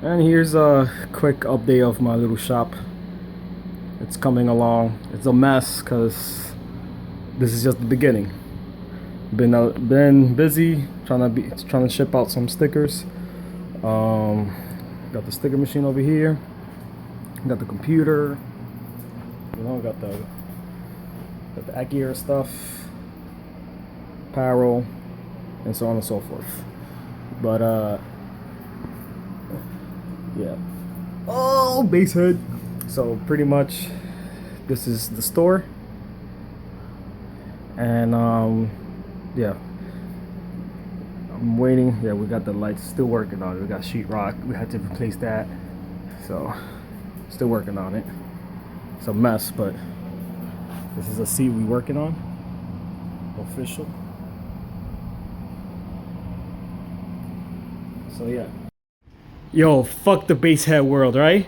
And here's a quick update of my little shop. It's coming along. It's a mess because this is just the beginning. Been busy trying to ship out some stickers. Got the sticker machine over here. Got the computer. Got the Acura stuff, apparel, and so on and so forth. But yeah. Oh, base head. So pretty much, this is the store, and yeah. I'm waiting. Yeah, we got the lights still working on it. We got sheetrock. We had to replace that. So still working on it. It's a mess, but this is a seat we working on. Official. So yeah. Yo, fuck the base head world, right?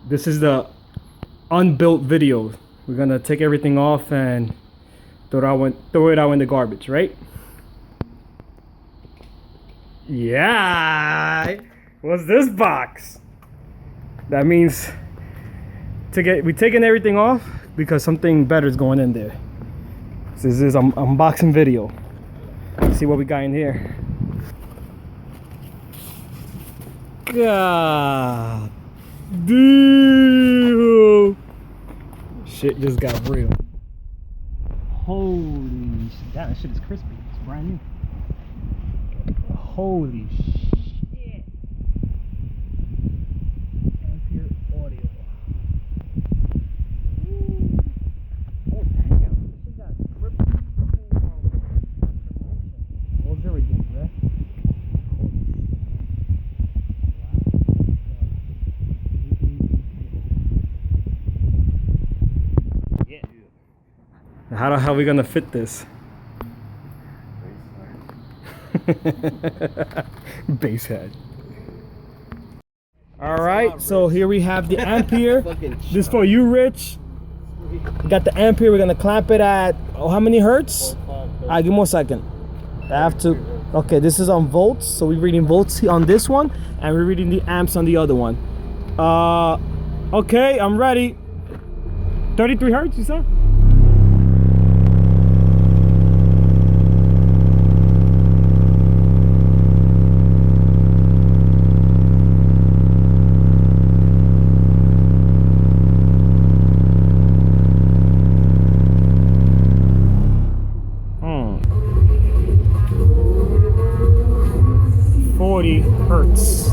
This is the unbuilt video. We're gonna take everything off and throw it out in the garbage, right? Yeah. What's this box? That means we're taking everything off because something better is going in there. This is an unboxing video. Let's see what we got in here. God damn. Shit just got real. Holy shit. That shit is crispy. It's brand new. Holy shit. Ampere audio. Ooh. Oh damn. This got triple what's everything, man? Yeah. How the hell are we gonna fit this? Base head. Alright, so here we have the Ampere. This for you, Rich. We got the Ampere. We're gonna clamp it at how many hertz? Alright, give me 1 second. I have to. Okay, this is on volts, so we're reading volts on this one, and we're reading the amps on the other one. Okay, I'm ready. 33 hertz, you said? Hertz.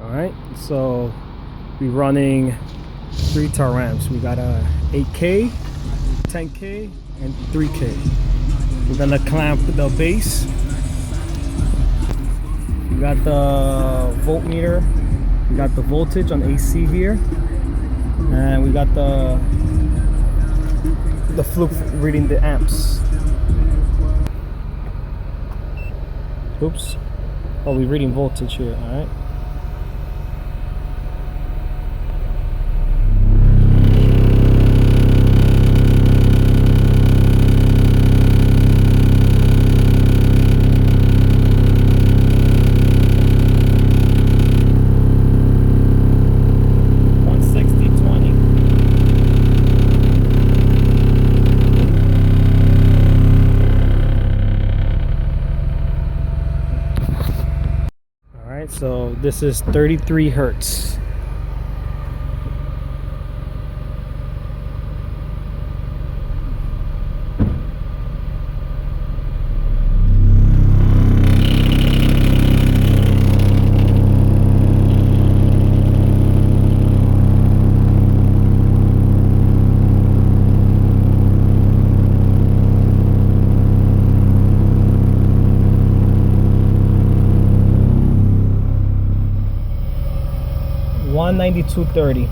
All right, so we're running 3 Taramps. We got a 8K, 10K, and 3K. We're gonna clamp the base. We got the voltmeter. We got the voltage on AC here, and we got the fluke reading the amps. Oops. Oh, we're reading voltage here. All right. So this is 33 hertz. $192.30.